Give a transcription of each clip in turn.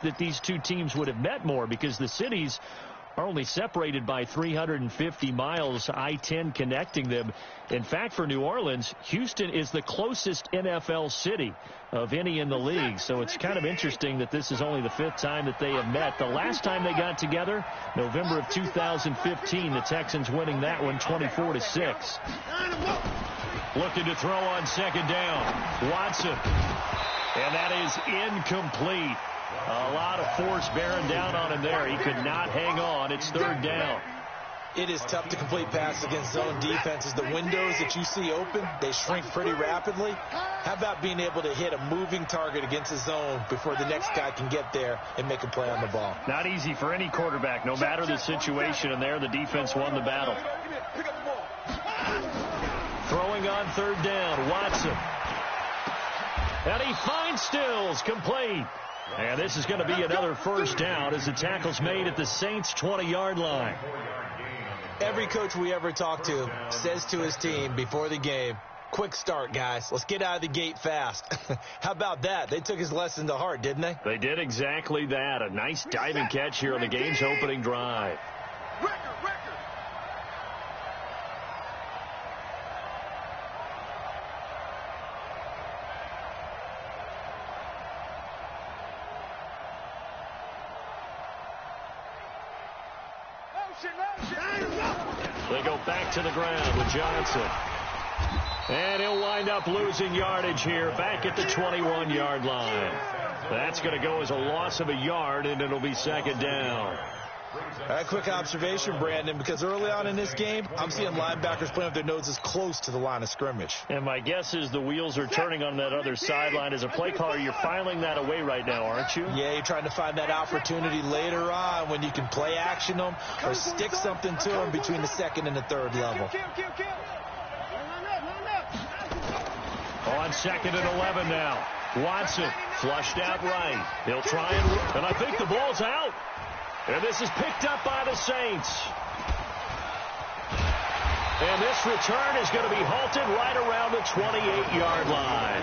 that these two teams would have met more because the cities are only separated by 350 miles, I-10 connecting them. In fact, for New Orleans, Houston is the closest NFL city of any in the league. So it's kind of interesting that this is only the 5th time that they have met. The last time they got together, November of 2015, the Texans winning that one 24-6. Looking to throw on 2nd down. Watson. And that is incomplete. A lot of force bearing down on him there. He could not hang on. It's 3rd down. It is tough to complete passes against zone defenses. The windows that you see open, they shrink pretty rapidly. How about being able to hit a moving target against a zone before the next guy can get there and make a play on the ball? Not easy for any quarterback, no matter the situation. And there, the defense won the battle. Throwing on 3rd down, Watson. And he finds Stills, complete. And this is going to be another 1st down as the tackle's made at the Saints' 20-yard line. Every coach we ever talk to says to his team before the game, quick start, guys. Let's get out of the gate fast. How about that? They took his lesson to heart, didn't they? They did exactly that. A nice diving catch here on the game's opening drive. They go back to the ground with Johnson. And he'll wind up losing yardage here back at the 21-yard line. That's going to go as a loss of a yard, and it'll be 2nd down. Quick observation, Brandon, because early on in this game, I'm seeing linebackers playing with their noses close to the line of scrimmage. And my guess is the wheels are turning on that other sideline. As a play caller, you're filing that away right now, aren't you? Yeah, you're trying to find that opportunity later on when you can play action them or stick something to them between the 2nd and the 3rd level. On 2nd and 11 now. Watson flushed out right. He'll try and I think the ball's out. And this is picked up by the Saints. And this return is going to be halted right around the 28-yard line.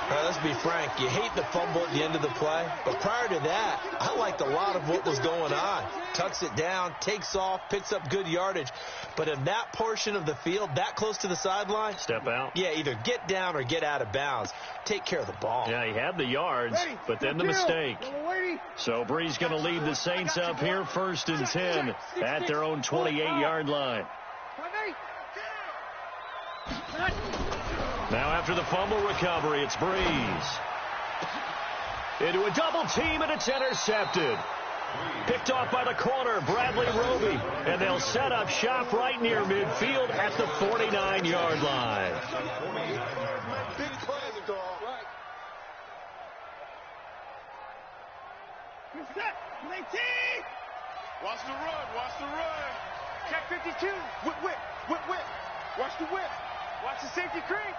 All right, let's be frank. You hate the fumble at the end of the play. But prior to that, I liked a lot of what was going on. Tucks it down, takes off, picks up good yardage. But in that portion of the field, that close to the sideline, step out. Yeah, either get down or get out of bounds. Take care of the ball. Yeah, he had the yards, but then the mistake. So Bree's going to lead the Saints up here 1st and 10 at their own 28-yard line. Now after the fumble recovery, it's Breeze. Into a double team, and it's intercepted. Picked off by the corner, Bradley Roby. And they'll set up shop right near midfield at the 49-yard line. Watch the run, watch the run. Check 52. Whip, whip, whip, whip. Watch the whip. Watch the safety creep.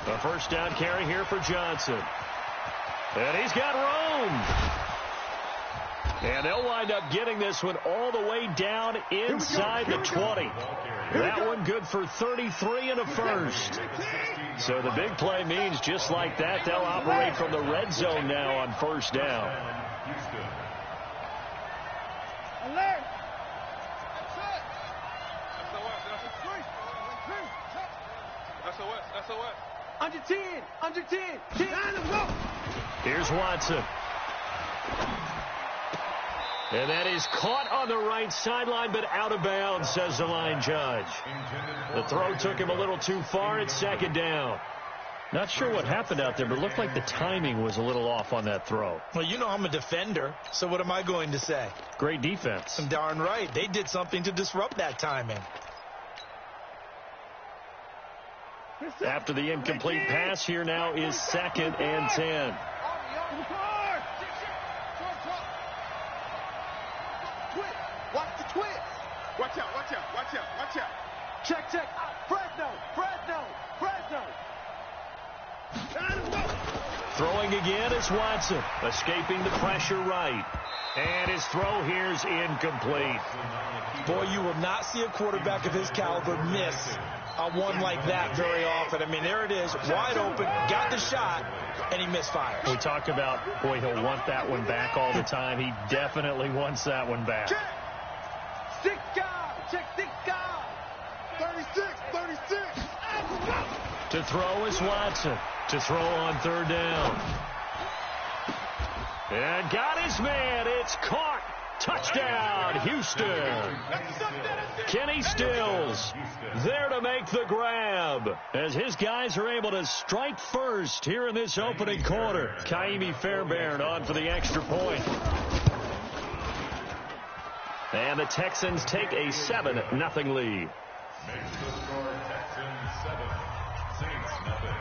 A 1st down carry here for Johnson. And he's got room. And they'll wind up getting this one all the way down inside the 20. That one good for 33 and a 1st. So the big play means just like that, they'll operate from the red zone now on 1st down. Alert! SOS. Under 10. Under 10. 10. Here's Watson. And that is caught on the right sideline, but out of bounds, says the line judge. The throw took him a little too far. It's 2nd down. Not sure what happened out there, but it looked like the timing was a little off on that throw. Well, you know I'm a defender, so what am I going to say? Great defense. I'm darn right. They did something to disrupt that timing. After the incomplete pass, here now is 2nd and 10. Watch the twist. Watch out, watch out, watch out, watch out. Check. Fresno. Throwing again is Watson, escaping the pressure right. And his throw here's incomplete. Boy, you will not see a quarterback of his caliber miss on one like that very often. I mean, there it is, wide open, got the shot, and he misfires. We talk about, boy, he'll want that one back all the time. He definitely wants that one back. Check 6 guard. 36. To throw is Watson. To throw on third down. And got his man. It's caught. Touchdown, Houston. Kenny Stills there to make the grab as his guys are able to strike first here in this opening quarter. Ka'imi Fairbairn on for the extra point. And the Texans take a 7-0 lead. Makes the score Texans 7, Saints nothing.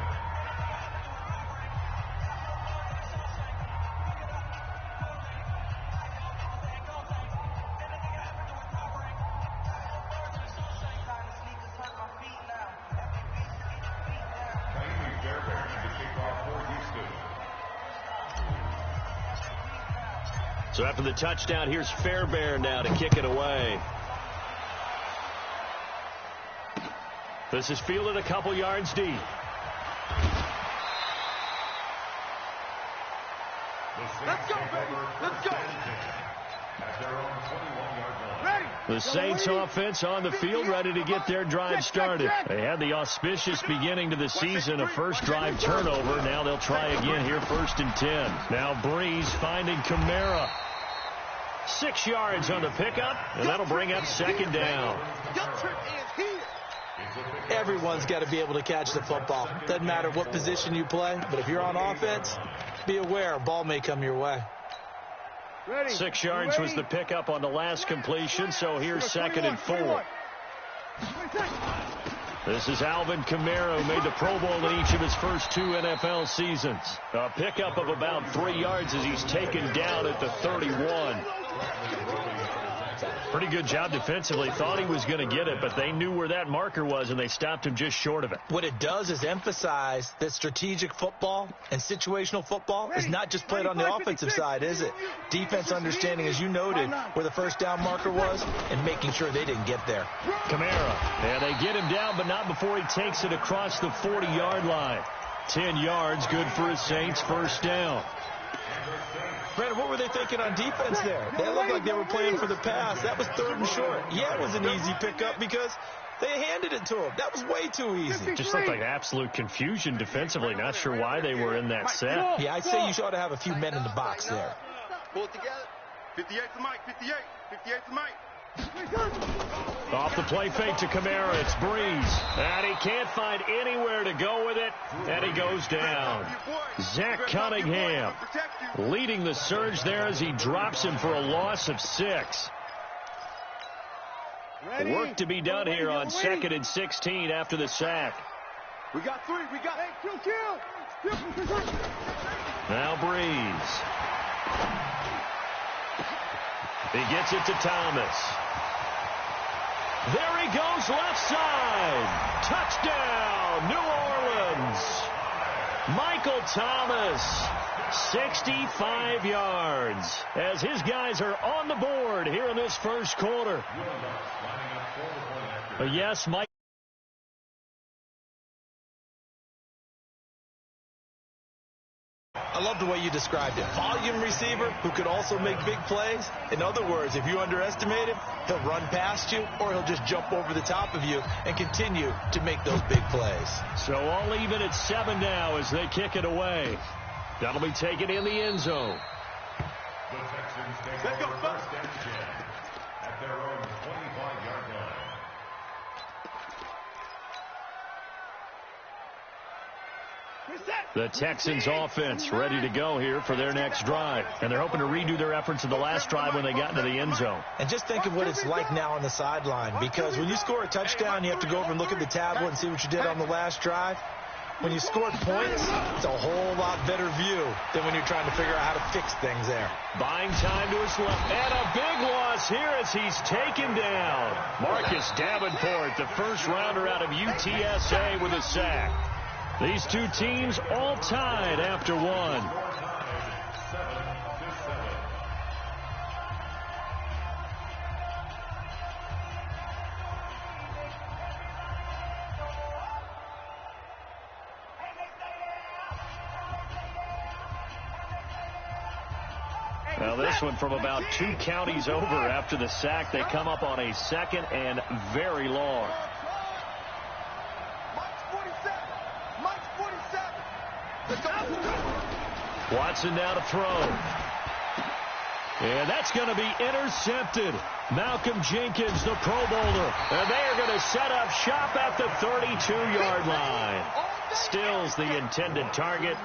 So after the touchdown, here's Fairbairn now to kick it away. This is fielded a couple yards deep. Let's go, baby. Let's go. At their own 21-yard line. Ready. The Saints offense on the field, ready to get their drive started. They had the auspicious beginning to the season, a first drive turnover. Now they'll try again here, 1st and 10. Now Breeze finding Kamara. 6 yards on the pickup, and that'll bring up 2nd down. Your trip is here. Everyone's got to be able to catch the football. Doesn't matter what position you play, but if you're on offense, be aware a ball may come your way. Ready. 6 yards was the pickup on the last completion, so here's 2nd and 4. This is Alvin Kamara, who made the Pro Bowl in each of his first 2 NFL seasons. A pickup of about 3 yards as he's taken down at the 31. Pretty good job defensively. Thought he was going to get it, but they knew where that marker was, and they stopped him just short of it. What it does is emphasize that strategic football and situational football is not just played on the offensive side, is it? Defense understanding, as you noted, where the first down marker was and making sure they didn't get there. Kamara, and they get him down, but not before he takes it across the 40-yard line. 10 yards, good for his Saints, 1st down. Brandon, what were they thinking on defense there? They looked like they were playing for the pass. That was 3rd and short. Yeah, it was an easy pickup because they handed it to him. That was way too easy. Just looked like absolute confusion defensively. Not sure why they were in that set. Yeah, I'd say you ought to have a few men in the box there. Pull it together. 58 to Mike. 58 to Mike. Off the play fake to Kamara. It's Breeze. And he can't find anywhere to go with it. And he goes down. Zach Cunningham leading the surge there as he drops him for a loss of 6. Work to be done here on 2nd and 16 after the sack. We got 3. We got 8. Kill. Now Breeze. He gets it to Thomas. There he goes, left side. Touchdown, New Orleans. Michael Thomas, 65 yards, as his guys are on the board here in this first quarter. Yes, Mike. I love the way you described it. Volume receiver who could also make big plays. In other words, if you underestimate him, he'll run past you or he'll just jump over the top of you and continue to make those big plays. So all even at 7 now as they kick it away. That'll be taken in the end zone. The Texans take over 1st and 10 at their own 25-yard line. The Texans offense ready to go here for their next drive. And they're hoping to redo their efforts of the last drive when they got into the end zone. And just think of what it's like now on the sideline, because when you score a touchdown, you have to go over and look at the tablet and see what you did on the last drive. When you scored points, it's a whole lot better view than when you're trying to figure out how to fix things there. Buying time to his left. And a big loss here as he's taken down. Marcus Davenport, the first rounder out of UTSA, with a sack. These two teams all tied after 1. 7-7. Now this one from about 2 counties over after the sack. They come up on a 2nd and very long. Watson now to throw. And that's going to be intercepted. Malcolm Jenkins, the Pro Bowler. And they are going to set up shop at the 32-yard line. Stills the intended target.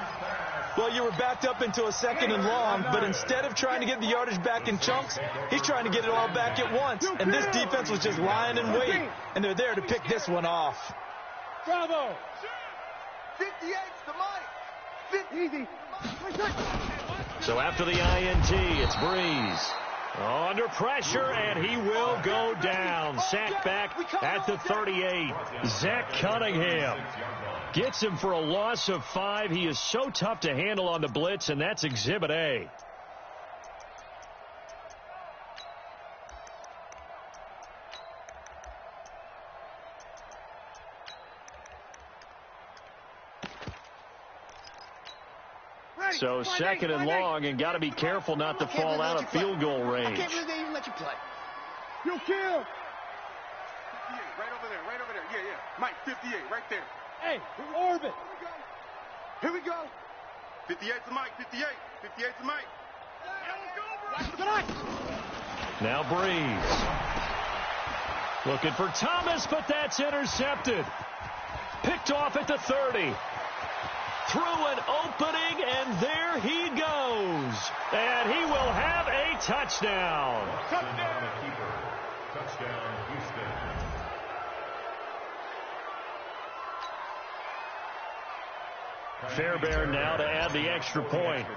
Well, you were backed up into a 2nd and long, but instead of trying to get the yardage back in chunks, he's trying to get it all back at once. And this defense was just lying in wait, and they're there to pick this one off. Bravo! 58's the mic. 50. Easy. So after the INT, it's Breeze. Under pressure, and he will go down. Sacked back at the 38. Zach Cunningham gets him for a loss of 5. He is so tough to handle on the blitz, and that's Exhibit A. So 2nd and long, and got to be careful not to fall out of field goal range. I can't believe they even let you play. You kill. 58, right over there, right over there. Yeah, yeah. Mike, 58, right there. Hey, orbit. Here we go. 58's the Mike, 58. 58's the Mike. Now Breeze. Looking for Thomas, but that's intercepted. Picked off at the 30. Through an opening, and there he goes. And he will have a touchdown. Touchdown, keeper. Touchdown, Houston. Fairbairn now to add the extra point.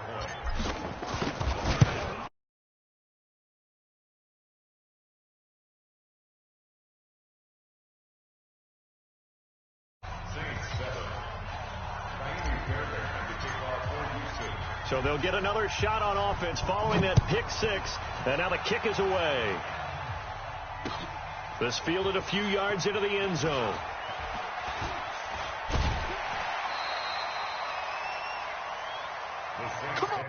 So they'll get another shot on offense following that pick 6. And now the kick is away. This fielded a few yards into the end zone. Come on.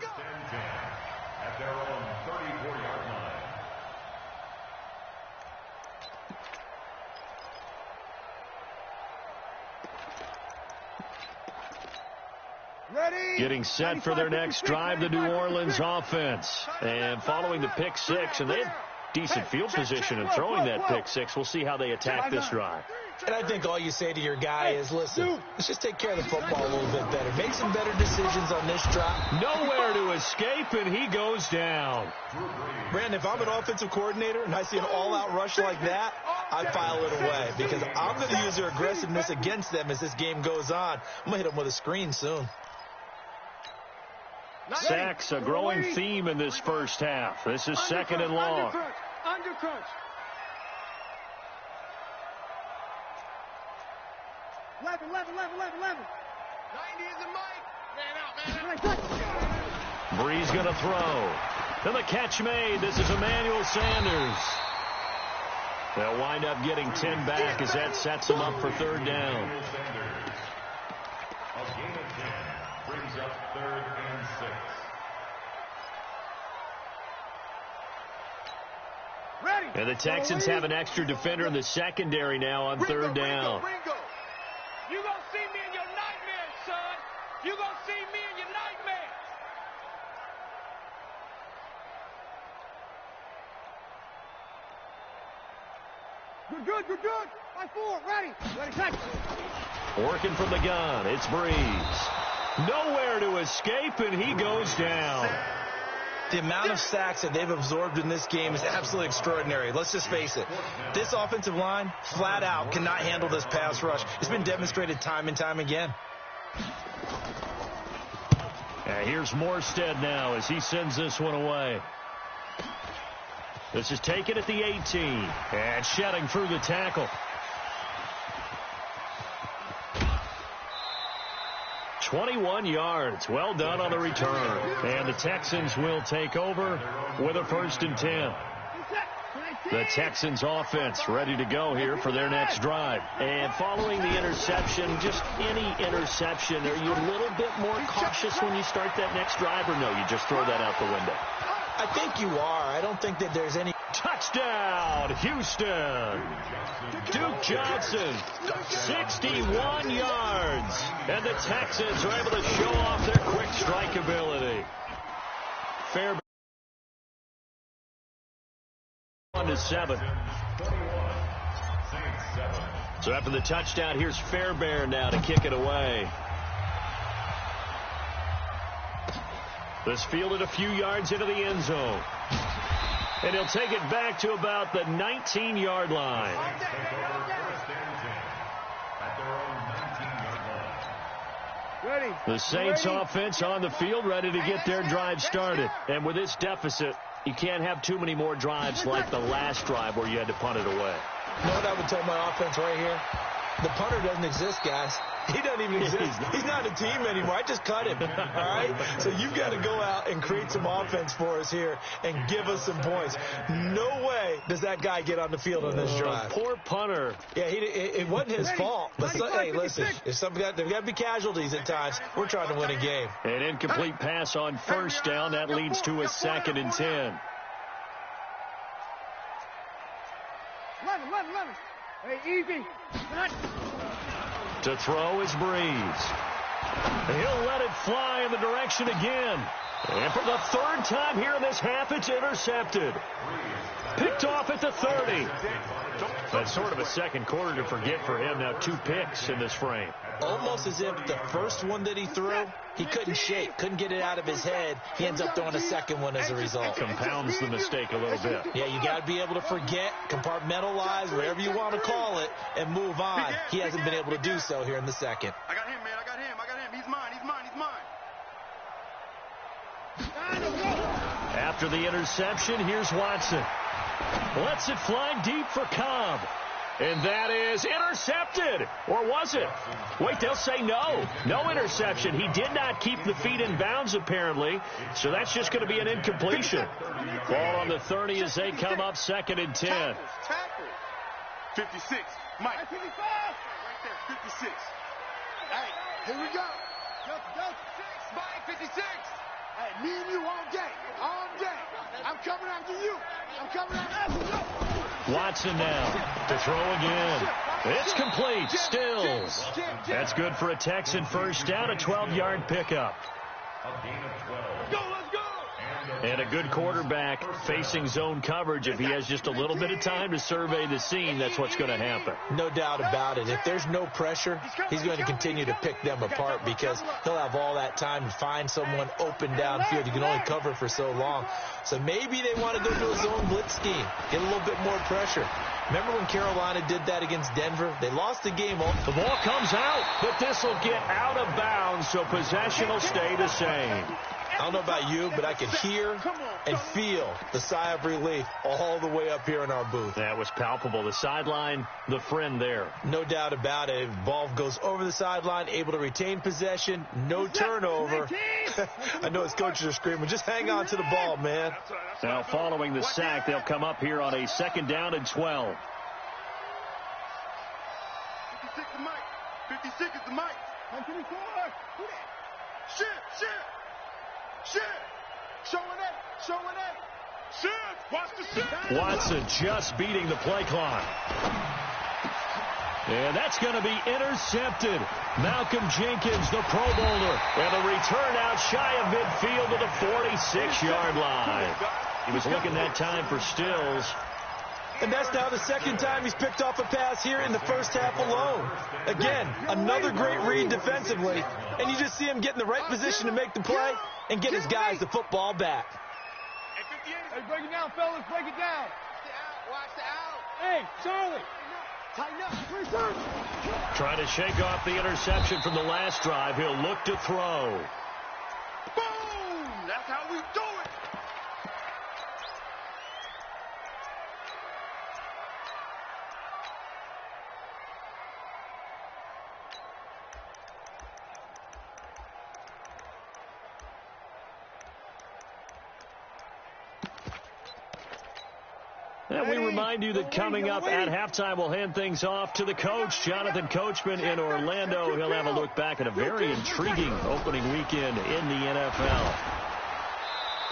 First and 10 at their own 34-yard line. Ready? Getting set for their next drive, the New Orleans offense. And following the pick 6, and they had decent field position in throwing that pick 6. We'll see how they attack this drive. And I think all you say to your guy is, listen, let's just take care of the football a little bit better. Make some better decisions on this drive. Nowhere to escape, and he goes down. Brandon, if I'm an offensive coordinator and I see an all-out rush like that, I'd file it away because I'm going to use their aggressiveness against them as this game goes on. I'm going to hit them with a screen soon. Sacks, a growing theme in this first half. This is 2nd and long. Undercrunch. Left. 90 is the mic. Man out. Breeze going to throw. And the catch made. This is Emmanuel Sanders. They'll wind up getting 10 back as that sets them up for 3rd down. A gain of 10 brings up 3rd and 6. Ready. And the Texans have an extra defender in the secondary now on 3rd down. Ringo. You gonna see me in your nightmares, son. You gonna see me in your nightmares. Good. By 4, ready, touch. Working from the gun, it's Breeze. Nowhere to escape, and he goes down. The amount of sacks that they've absorbed in this game is absolutely extraordinary. Let's just face it. This offensive line, flat out, cannot handle this pass rush. It's been demonstrated time and time again. Here's Morstead now as he sends this one away. This is taken at the 18. And shedding through the tackle. 21 yards. Well done on the return. And the Texans will take over with a 1st and 10. The Texans offense ready to go here for their next drive. And following the interception, just any interception, are you a little bit more cautious when you start that next drive, or no, you just throw that out the window? I think you are. I don't think that there's any... Touchdown, Houston. Duke Johnson, 61 yards. And the Texans are able to show off their quick strike ability. Fairbairn 1-7. So after the touchdown, here's Fairbairn now to kick it away. This fielded a few yards into the end zone. And he'll take it back to about the 19-yard line. The Saints offense on the field ready to get their drive started. And with this deficit, you can't have too many more drives like the last drive where you had to punt it away. You know what I would tell my offense right here? The punter doesn't exist, guys. He doesn't even exist. He's not a team anymore. I just cut him. All right? So you've got to go out and create some offense for us here and give us some points. No way does that guy get on the field on this drive. Poor punter. Yeah, it wasn't his fault. But hey, listen, if there's got to be casualties at times. We're trying to win a game. An incomplete pass on 1st down. That leads to a 2nd and 10. Hey, easy. To throw is Breeze. He'll let it fly in the direction again. And for the 3rd time here in this half, it's intercepted. Picked off at the 30. That's sort of a second quarter to forget for him. Now 2 picks in this frame. Almost as if the first one that he threw, he couldn't shake, couldn't get it out of his head. He ends up throwing a second one as a result. Compounds the mistake a little bit. Yeah, you got to be able to forget, compartmentalize, whatever you want to call it, and move on. He hasn't been able to do so here in the second. I got him, man. I got him. He's mine. After the interception, here's Watson. Lets it fly deep for Cobb. And that is intercepted. Or was it? Wait, they'll say no. No interception. He did not keep the feet in bounds, apparently. So that's just going to be an incompletion. Ball on the 30 as they come up 2nd and 10. Tackle. 56. Mike. Right there, 56. Hey, here we go. Mike, 56. Hey, me and you all day. All day. I'm coming after you. Watson now to throw again. It's complete. Stills. That's good for a Texan 1st down, a 12-yard pickup. Let's go. And a good quarterback facing zone coverage. If he has just a little bit of time to survey the scene, that's what's going to happen. No doubt about it. If there's no pressure, he's going to continue to pick them apart because he'll have all that time to find someone open downfield. You can only cover for so long. So maybe they want to go to a zone blitz scheme, get a little bit more pressure. Remember when Carolina did that against Denver? They lost the game. The ball comes out, but this will get out of bounds, so possession will stay the same. I don't know about you, but I can hear and feel the sigh of relief all the way up here in our booth. That was palpable. The sideline, the friend there. No doubt about it. Ball goes over the sideline, able to retain possession, no turnover. I know his coaches are screaming, just hang on to the ball, man. Now following the sack, they'll come up here on a 2nd down and 12. 56 is Mike. 56 is the Mike. 54. Shit. Showing it. Shit. Watch the shit. Watson just beating the play clock. And that's going to be intercepted. Malcolm Jenkins, the Pro Bowler. And the return out shy of midfield to the 46-yard line. He was looking that time for Stills. And that's now the 2nd time he's picked off a pass here in the 1st half alone. Again, another great read defensively. And you just see him get in the right position to make the play and get his guys the football back. Hey, break it down, fellas. Break it down. Watch the out. Hey, Charlie. Tighten up. Return. Trying to shake off the interception from the last drive. He'll look to throw. Boom! That's how we do it. And we remind you that coming up at halftime, we'll hand things off to the coach, Jonathan Coachman in Orlando. He'll have a look back at a very intriguing opening weekend in the NFL.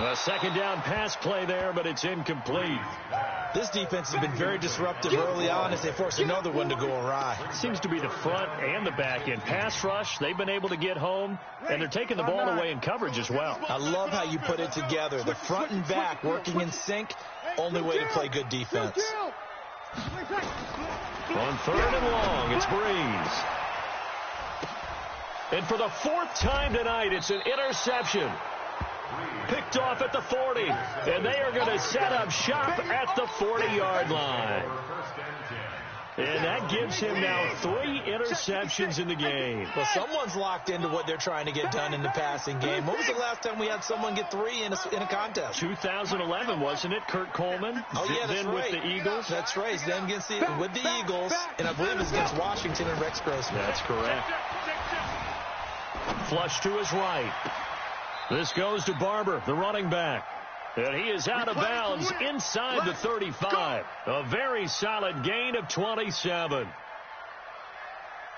A second down pass play there, but it's incomplete. This defense has been very disruptive early on as they force another one to go awry. Seems to be the front and the back end. Pass rush, they've been able to get home, and they're taking the ball away in coverage as well. I love how you put it together. The front and back working in sync. Only way to play good defense. On third and long, it's Breeze. And for the fourth time tonight, it's an interception. Picked off at the 40. And they are going to set up shop at the 40-yard line. And that gives him now 3 interceptions in the game. Well, someone's locked into what they're trying to get done in the passing game. When was the last time we had someone get 3 in a contest? 2011, wasn't it? Kurt Coleman. Oh, yeah, that's then right. with the Eagles. That's right. Then with the Eagles, and I believe it was against Washington and Rex Grossman. That's correct. Flush to his right. This goes to Barber, the running back. And he is out of bounds inside the 35. A very solid gain of 27.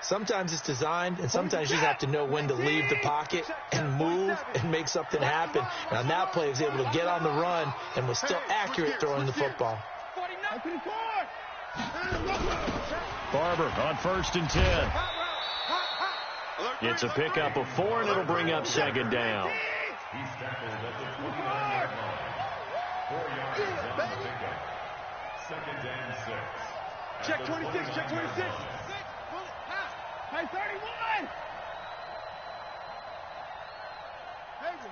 Sometimes it's designed, and sometimes you have to know when to leave the pocket and move and make something happen. And on that play, he was able to get on the run and was still accurate throwing the football. Barber on 1st and 10. It's a pickup of 4, and it'll bring up second down. He's tackled at the 29-yard line. 4 yards on the pickup. Second and 6. Check 26, check 26. Hey, 31.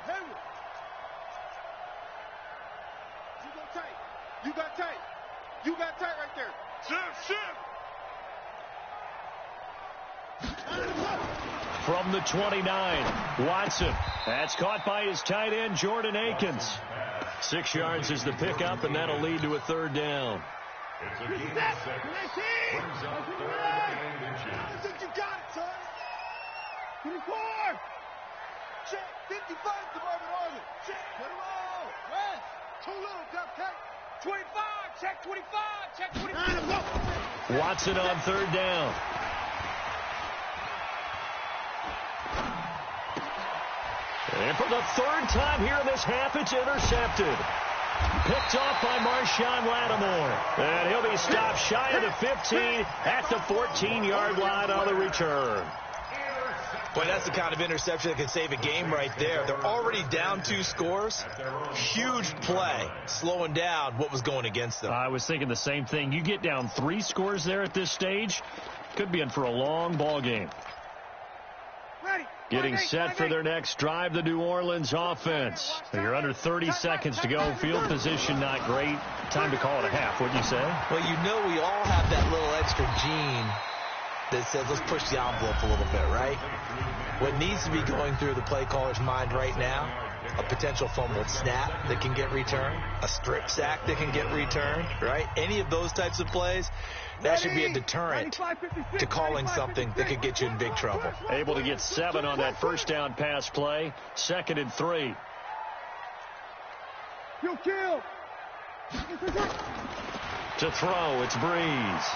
Hayward. You go tight. You got tight. You got tight right there. Shift. From the 29, Watson. That's caught by his tight end, Jordan Akins. 6 yards is the pickup, and that'll lead to a third down. It's a gain of 6. Brings up 3rd and inches. I think you got it, son. 24. Check 55, Marvin Arlen. Check. Put him on. West. Too little, cupcake. 25. Check 25. Check 25. Watson on 3rd down. And for the 3rd time here in this half, it's intercepted. Picked off by Marshawn Lattimore. And he'll be stopped shy of the 15 at the 14-yard line on the return. Boy, that's the kind of interception that can save a game right there. They're already down 2 scores. Huge play, slowing down what was going against them. I was thinking the same thing. You get down 3 scores there at this stage, could be in for a long ball game. Getting set for their next drive, the New Orleans offense. You're under 30 seconds to go. Field position not great. Time to call it a half, wouldn't you say? Well, you know we all have that little extra gene that says let's push the envelope a little bit, right? What needs to be going through the play caller's mind right now, a potential fumbled snap that can get returned, a strip sack that can get returned, right? Any of those types of plays, that should be a deterrent to calling something that could get you in big trouble. Able to get 7 on that first down pass play. 2nd and 3. You kill. To throw, it's Breeze.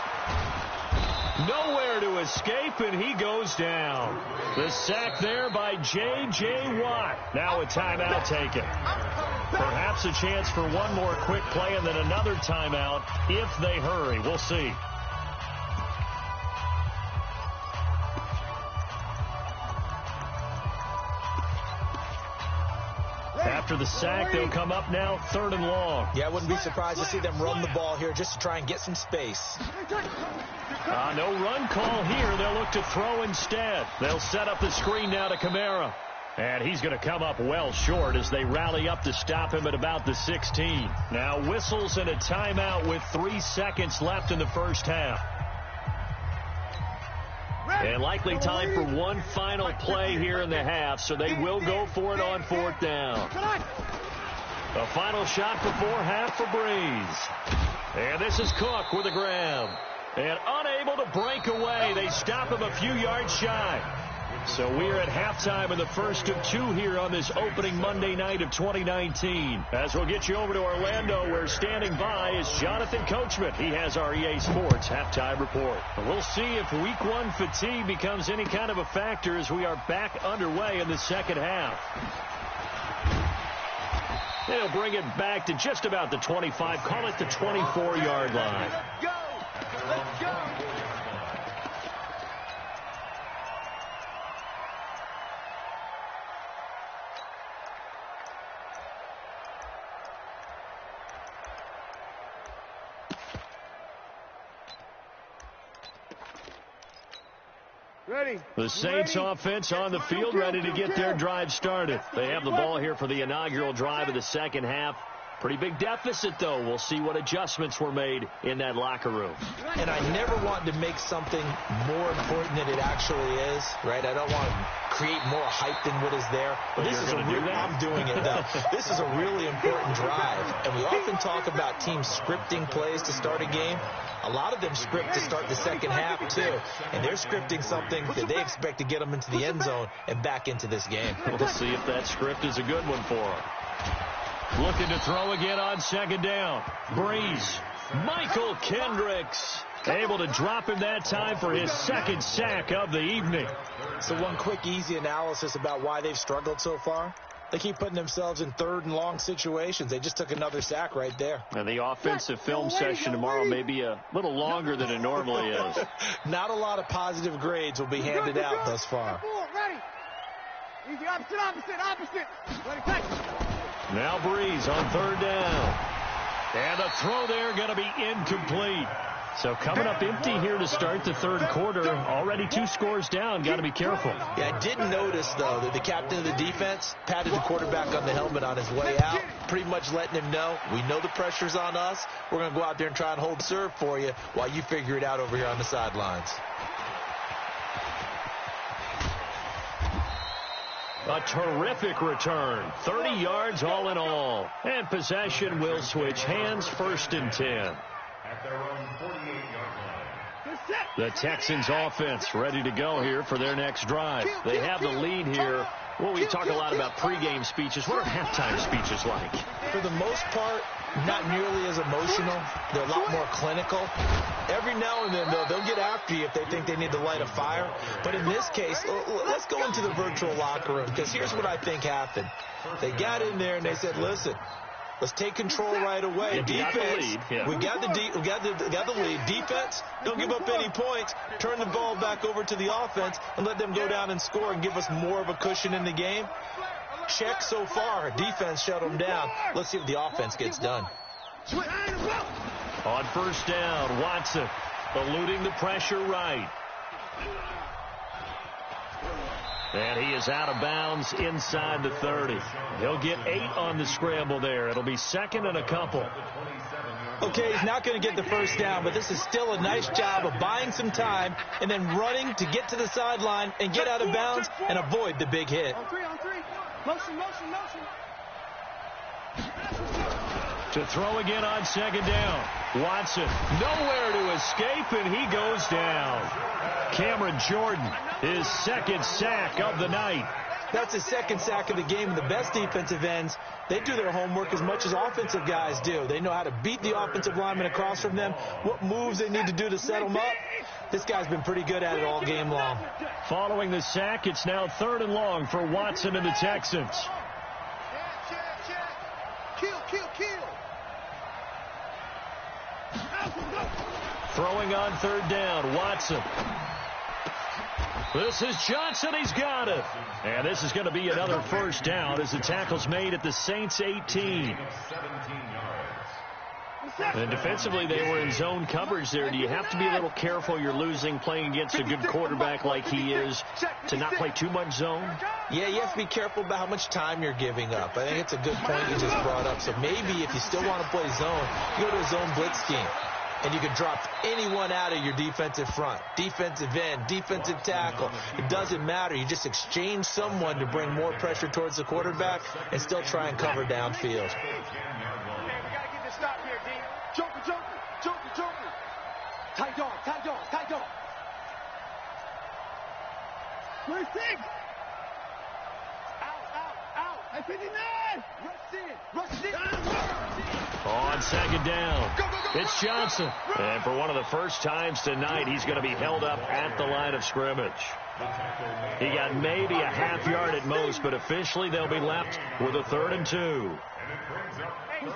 Nowhere to escape, and he goes down. The sack there by J.J. Watt. Now a timeout taken. Perhaps a chance for one more quick play and then another timeout if they hurry. We'll see. After the sack, they'll come up now 3rd and long. Yeah, I wouldn't be surprised to see them run the ball here just to try and get some space. No run call here. They'll look to throw instead. They'll set up the screen now to Kamara. And he's going to come up well short as they rally up to stop him at about the 16. Now whistles and a timeout with 3 seconds left in the first half. And likely time for one final play here in the half, so they will go for it on 4th down. A final shot before half for Breeze. And this is Cook with a grab. And unable to break away. They stop him a few yards shy. So we're at halftime in the first of 2 here on this opening Monday night of 2019. As we'll get you over to Orlando, where standing by is Jonathan Coachman. He has our EA Sports halftime report. We'll see if week 1 fatigue becomes any kind of a factor as we are back underway in the second half. They'll bring it back to just about the 25, call it the 24-yard line. Let's go! Let's go! The Saints offense on the field, ready to get their drive started. They have the ball here for the inaugural drive of the second half. Pretty big deficit, though. We'll see what adjustments were made in that locker room. And I never want to make something more important than it actually is, right? I don't want to create more hype than what is there. But this is I'm doing it, though. This is a really important drive. And we often talk about teams scripting plays to start a game. A lot of them script to start the second half, too. And they're scripting something that they expect to get them into the end zone and back into this game. We'll see if that script is a good one for them. Looking to throw again on second down. Breeze. Michael Kendricks able to drop him that time for his second sack of the evening. So one quick, easy analysis about why they've struggled so far. They keep putting themselves in 3rd and long situations. They just took another sack right there. And the offensive film session tomorrow may be a little longer than it normally is. Not a lot of positive grades will be handed out thus far. Ready. Easy, opposite. Ready, catch. Now Breeze on 3rd down. And a throw there going to be incomplete. So coming up empty here to start the 3rd quarter. Already 2 scores down. Got to be careful. Yeah, I did notice, though, that the captain of the defense patted the quarterback on the helmet on his way out, pretty much letting him know, we know the pressure's on us. We're going to go out there and try and hold serve for you while you figure it out over here on the sidelines. A terrific return. 30 yards all in all. And possession will switch hands, 1st and 10. At their own 48-yard line. The Texans offense ready to go here for their next drive. They have the lead here. Well, we talk a lot about pregame speeches. What are halftime speeches like? For the most part, not nearly as emotional. They're a lot more clinical. Every now and then, though, they'll get after you if they think they need to light a fire. But in this case, let's go into the virtual locker room, because here's what I think happened. They got in there and they said, listen, let's take control right away. Defense, we got the lead. Defense, don't give up any points. Turn the ball back over to the offense and let them go down and score and give us more of a cushion in the game. Check so far. Defense shut them down. Let's see if the offense gets done. On 1st down, Watson eluding the pressure right. And he is out of bounds inside the 30. He'll get 8 on the scramble there. It'll be 2nd and a couple. Okay, he's not going to get the 1st down, but this is still a nice job of buying some time and then running to get to the sideline and get out of bounds and avoid the big hit. On 3. Motion. To throw again on 2nd down. Watson nowhere to escape, and he goes down. Cameron Jordan, his 2nd sack of the night. That's his 2nd sack of the game. And the best defensive ends, they do their homework as much as offensive guys do. They know how to beat the offensive lineman across from them, what moves they need to do to set them up. This guy's been pretty good at it all game long. Following the sack, it's now 3rd and long for Watson and the Texans. Kill. Throwing on 3rd down, Watson. This is Johnson. He's got it. And this is going to be another 1st down as the tackle's made at the Saints 18. And defensively, they were in zone coverage there. Do you have to be a little careful? You're losing playing against a good quarterback like he is to not play too much zone? Yeah, you have to be careful about how much time you're giving up. I think it's a good point you just brought up. So maybe if you still want to play zone, you go to a zone blitz scheme. And you can drop anyone out of your defensive front, defensive end, defensive tackle. It doesn't matter. You just exchange someone to bring more pressure towards the quarterback and still try and cover downfield. Hey, we got to get this stop here, D. Joker. Tight dog. 26. Out. At 59. Rush in. On second down, it's Johnson. And for one of the first times tonight, he's going to be held up at the line of scrimmage. He got maybe a half yard at most, but officially they'll be left with a 3rd and 2. Hey, 19.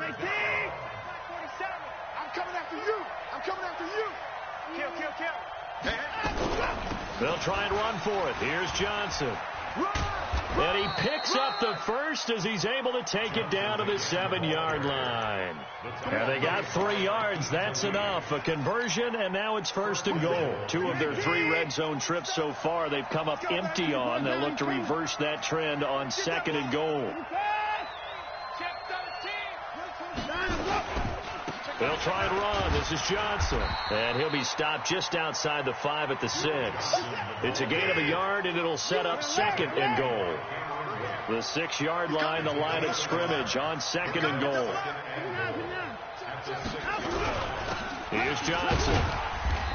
47. I'm coming after you. Kill. They'll try and run for it. Here's Johnson. And he picks up the first as he's able to take it down to the 7-yard line. And they got 3 yards. That's enough. A conversion, and now it's 1st and goal. 2 of their 3 red zone trips so far they've come up empty on. They'll look to reverse that trend on 2nd and goal. They'll try and run. This is Johnson. And he'll be stopped just outside the 5 at the 6. It's a gain of a yard, and it'll set up 2nd and goal. The 6-yard line, the line of scrimmage on 2nd and goal. Here's Johnson.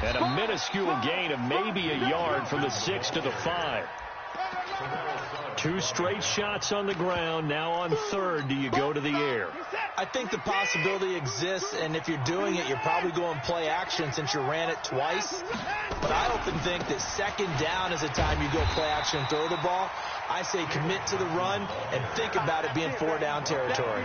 And a minuscule gain of maybe a yard from the 6 to the 5. 2 straight shots on the ground. Now on 3rd, do you go to the air? I think the possibility exists, and if you're doing it, you're probably going play action since you ran it twice. But I often think that 2nd down is the time you go play action and throw the ball. I say commit to the run and think about it being 4-down territory.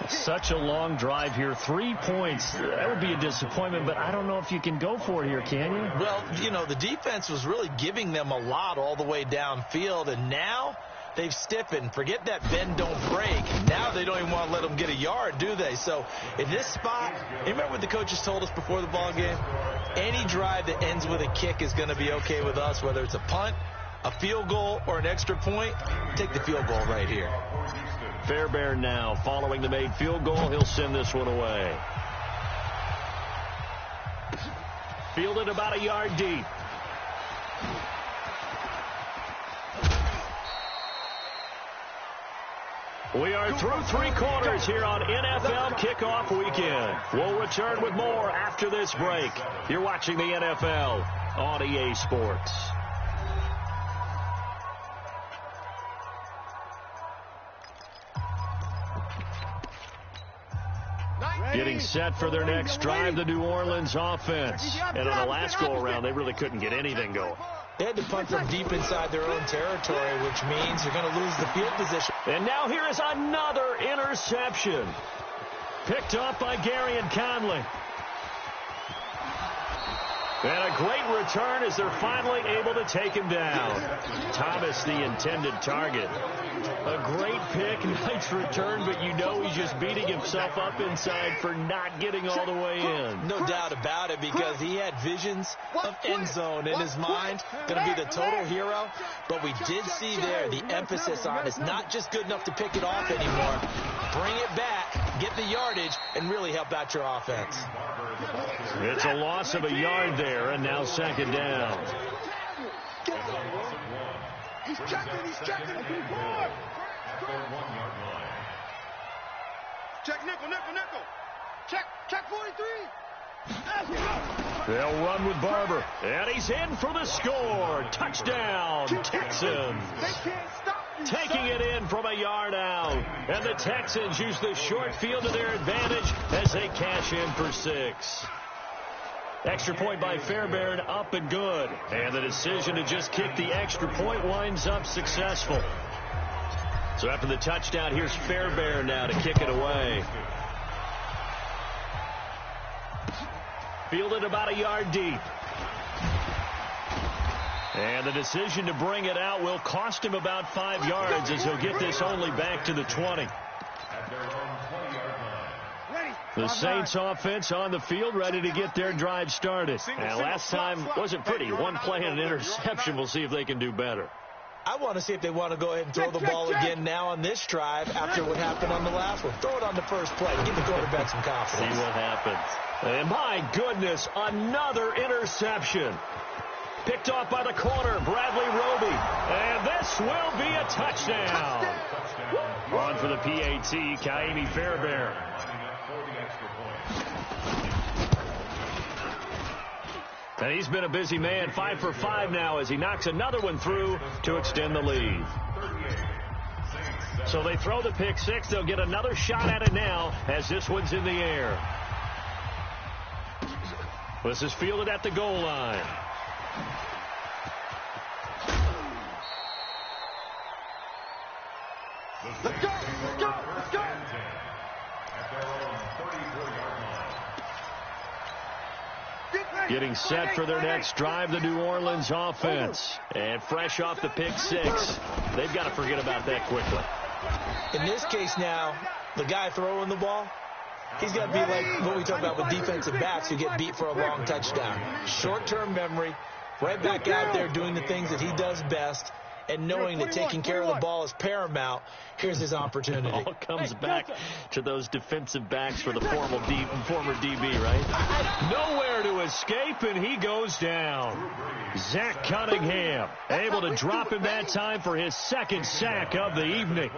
Such a long drive here. 3 points. That would be a disappointment, but I don't know if you can go for it here, can you? Well, you know, the defense was really giving them a lot all the way downfield, and now they've stiffened. Forget that bend, don't break. Now they don't even want to let them get a yard, do they? So in this spot, remember what the coaches told us before the ball game? Any drive that ends with a kick is going to be okay with us, whether it's a punt, a field goal, or an extra point. Take the field goal right here. Fairbairn now following the made field goal. He'll send this one away. Fielded about a yard deep. We are through 3 quarters here on NFL Kickoff Weekend. We'll return with more after this break. You're watching the NFL on EA Sports. Getting set for their next drive, the New Orleans offense. And on the last go-around, they really couldn't get anything going. They had to punt from deep inside their own territory, which means you're going to lose the field position. And now here is another interception. Picked up by Garyon Conley. And a great return as they're finally able to take him down. Thomas, the intended target. A great pick, nice return, but you know he's just beating himself up inside for not getting all the way in. No doubt about it, because he had visions of end zone in his mind. Going to be the total hero. But we did see there the emphasis on it's not just good enough to pick it off anymore. Bring it back, get the yardage, and really help out your offense. It's a loss of a yard there, and now 2nd down. He's checking. Check nickel. Check 43. They'll run with Barber, and he's in for the score. Touchdown, Texans. They can't stop you. Taking it in from a yard out. And the Texans use the short field to their advantage as they cash in for 6. Extra point by Fairbairn, up and good. And the decision to just kick the extra point winds up successful. So after the touchdown, here's Fairbairn now to kick it away. Fielded about a yard deep. And the decision to bring it out will cost him about 5 yards as he'll get this only back to the 20. The Saints offense on the field, ready to get their drive started. And last time wasn't pretty. One play and an interception. We'll see if they can do better. I want to see if they want to go ahead and throw the ball again now on this drive after what happened on the last one. Throw it on the first play. Give the quarterback some confidence. See what happens. And my goodness, another interception. Picked off by the corner, Bradley Roby. And this will be a touchdown. On for the PAT, Ka'imi Fairbairn. And he's been a busy man, 5 for 5 now as he knocks another one through to extend the lead. So they throw the pick six. They'll get another shot at it now as this one's in the air. This is fielded at the goal line. Let's go! Let's go! Let's go! Getting set for their next drive, the New Orleans offense. And fresh off the pick six, they've got to forget about that quickly. In this case now, the guy throwing the ball, he's got to be like what we talk about with defensive backs who get beat for a long touchdown. Short-term memory, right back out there doing the things that he does best, and knowing that taking care of the ball is paramount. Here's his opportunity. It all comes back to those defensive backs for the former DB, right? Nowhere to escape, and he goes down. Zach Cunningham able to drop him that time for his second sack of the evening.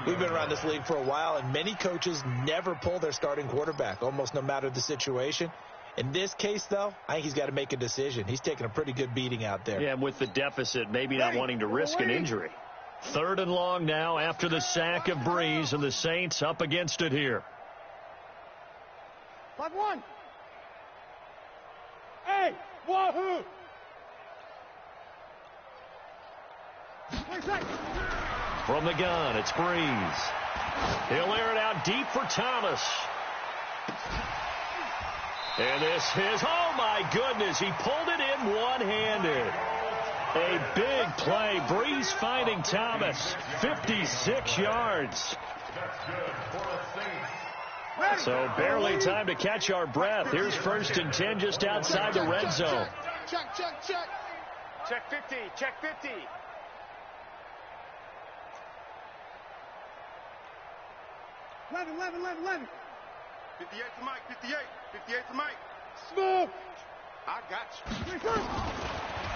We've been around this league for a while, and many coaches never pull their starting quarterback, almost no matter the situation. In this case, though, I think he's got to make a decision. He's taking a pretty good beating out there. Yeah, and with the deficit, maybe not wanting to risk an injury. 3rd and long now after the sack of Breeze, and the Saints up against it here. 5-1. Hey, wahoo! From the gun, it's Breeze. He'll air it out deep for Thomas. And this is, oh my goodness, he pulled it in one-handed. A big play. Breeze finding Thomas. 56 yards. So barely time to catch our breath. Here's 1st and 10 just outside the red zone. Check. Check 50. Check 50. Eleven. 58 to Mike. 58 to Mike. Smooth. I got you.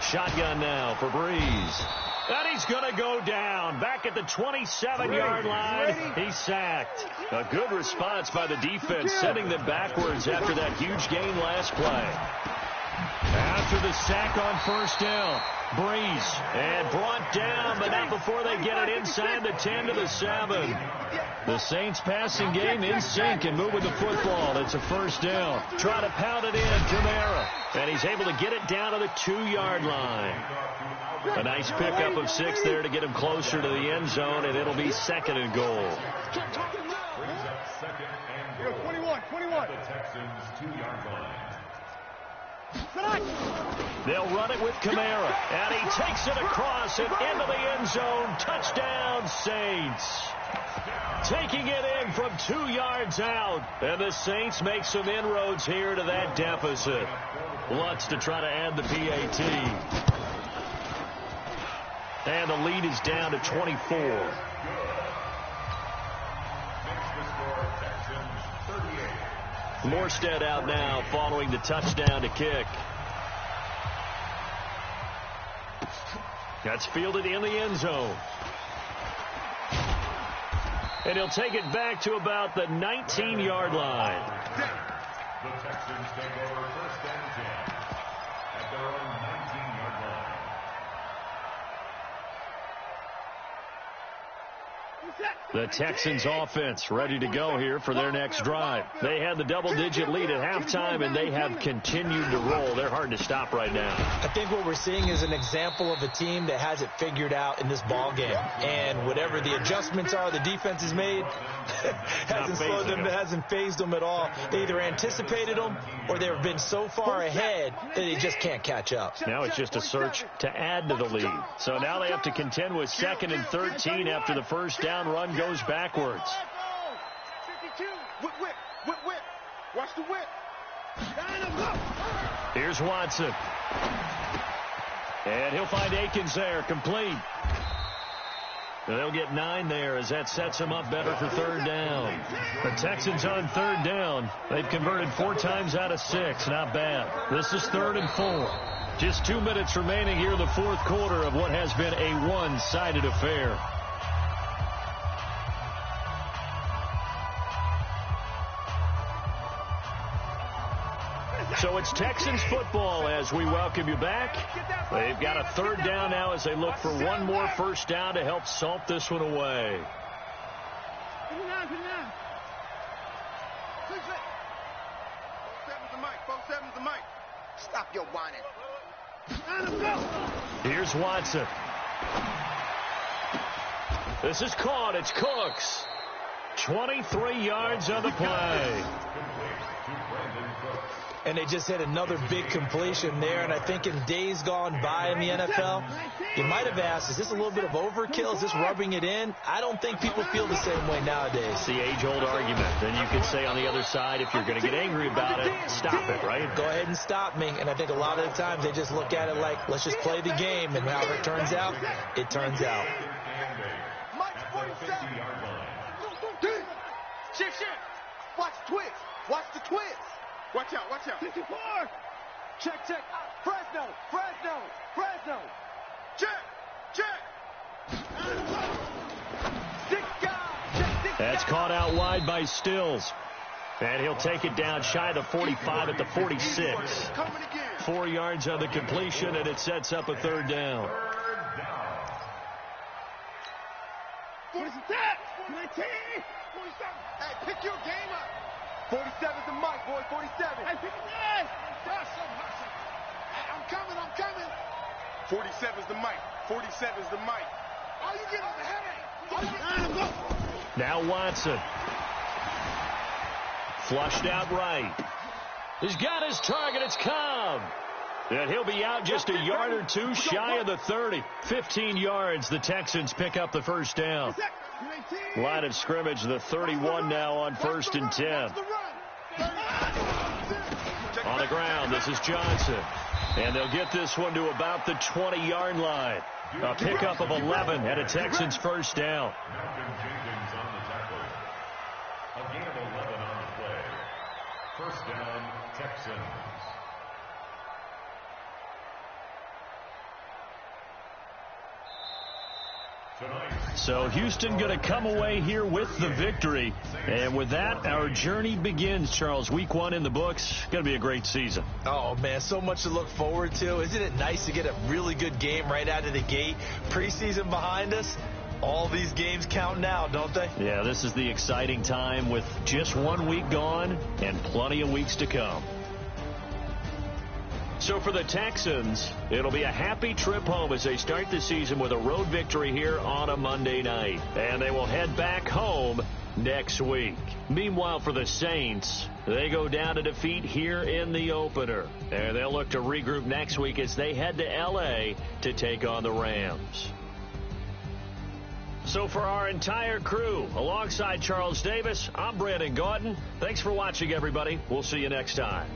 Shotgun now for Breeze. And he's going to go down. Back at the 27-yard line. He's sacked. A good response by the defense, sending them backwards after that huge gain last play. After the sack on 1st down, Breeze. And brought down, but not before they get it inside the 10 to the 7. The Saints passing game in sync and moving the football. It's a 1st down. Try to pound it in, Kamara. And he's able to get it down to the 2-yard line. A nice pickup of 6 there to get him closer to the end zone, and it'll be 2nd and goal. 21. The Texans 2-yard line. They'll run it with Kamara. And he takes it across and into the end zone. Touchdown, Saints. Taking it in from 2 yards out. And the Saints make some inroads here to that deficit. Lutz to try to add the PAT. And the lead is down to 24. Morstead out now following the touchdown to kick. That's fielded in the end zone. And he'll take it back to about the 19-yard line. The Texans take over 1st and 10 at their own 19-yard line. The Texans offense ready to go here for their next drive. They had the double-digit lead at halftime, and they have continued to roll. They're hard to stop right now. I think what we're seeing is an example of a team that has it figured out in this ball game. And whatever the adjustments are the defense has made, hasn't slowed them, hasn't phased them at all. They either anticipated them or they've been so far ahead that they just can't catch up. Now it's just a search to add to the lead. So now they have to contend with 2nd and 13 after the 1st down run goes backwards. 52. Whip. Watch the whip. Here's Watson. And he'll find Akins there, complete. They'll get 9 there as that sets them up better for third down. The Texans on third down. They've converted 4 times out of 6. Not bad. This is 3rd and 4. Just 2 minutes remaining here in the fourth quarter of what has been a one-sided affair. So it's Texans football as we welcome you back. They've got a third down now as they look for one more first down to help salt this one away. Stop your whining. Here's Watson. This is caught. It's Cooks. 23 yards on the play. And they just had another big completion there. And I think in days gone by in the NFL, you might have asked, is this a little bit of overkill? Is this rubbing it in? I don't think people feel the same way nowadays. It's the age-old argument. Then you can say on the other side, if you're going to get angry about it, stop it, right? Go ahead and stop me. And I think a lot of the times they just look at it like, let's just play the game. And however it turns out, it turns out. Watch the twist. Watch the twist. Watch out, watch out. 54. Check, check. Fresno, Fresno, Fresno. Check, check. That's caught out wide by Stills. And he'll take it down shy of the 45 at the 46. 4 yards on the completion, and it sets up a third down. What is that? 19. 47. Hey, pick your game up. 47's the mic, boy. 47. Hey, pick it up. I'm coming, I'm coming. 47's the mic. 47's the mic. All you get on the headache. Now Watson. Flushed out right. He's got his target. It's Cobb. And he'll be out just a yard or two shy of the 30. 15 yards. The Texans pick up the first down. Line of scrimmage, the 31 now on 1st and 10. On the ground, this is Johnson. And they'll get this one to about the 20-yard line. A pickup of 11 and a Texans first down. A gain of 11 on the play. First down, Texans. So Houston going to come away here with the victory. And with that, our journey begins, Charles. Week 1 in the books. Going to be a great season. Oh, man, so much to look forward to. Isn't it nice to get a really good game right out of the gate? Preseason behind us. All these games count now, don't they? Yeah, this is the exciting time with just 1 week gone and plenty of weeks to come. So for the Texans, it'll be a happy trip home as they start the season with a road victory here on a Monday night. And they will head back home next week. Meanwhile, for the Saints, they go down to defeat here in the opener. And they'll look to regroup next week as they head to L.A. to take on the Rams. So for our entire crew, alongside Charles Davis, I'm Brandon Gaudin. Thanks for watching, everybody. We'll see you next time.